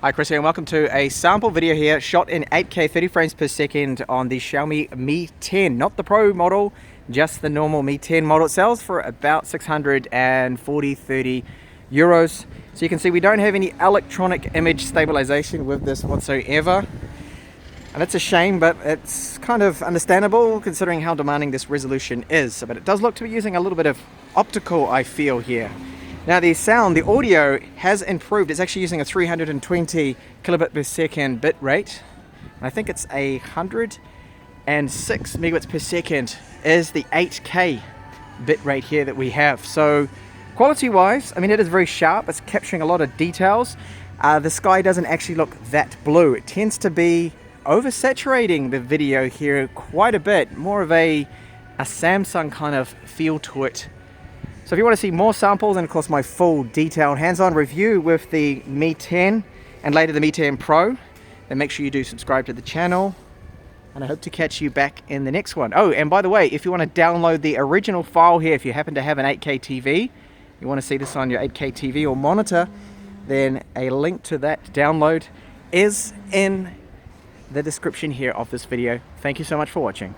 Hi Chris here and welcome to a sample video here shot in 8K 30 frames per second on the Xiaomi Mi 10, not the Pro model, just the normal Mi 10 model. It sells for about 630 euros. So you can see we don't have any electronic image stabilization with this whatsoever. And that's a shame, but it's kind of understandable considering how demanding this resolution is. But it does look to be using a little bit of optical, I feel here. Now the sound, the audio has improved. It's actually using a 320 kilobit per second bit rate. And I think it's 106 megabits per second is the 8K bit rate here that we have. So quality wise, I mean, it is very sharp. It's capturing a lot of details. The sky doesn't actually look that blue. It tends to be oversaturating the video here quite a bit. More of a Samsung kind of feel to it. So if you want to see more samples and of course my full detailed hands-on review with the Mi 10 and later the Mi 10 Pro, then make sure you do subscribe to the channel, and I hope to catch you back in the next one. Oh, and by the way, if you want to download the original file here, if you happen to have an 8K TV, you want to see this on your 8K TV or monitor, then a link to that download is in the description here of this video. Thank you so much for watching.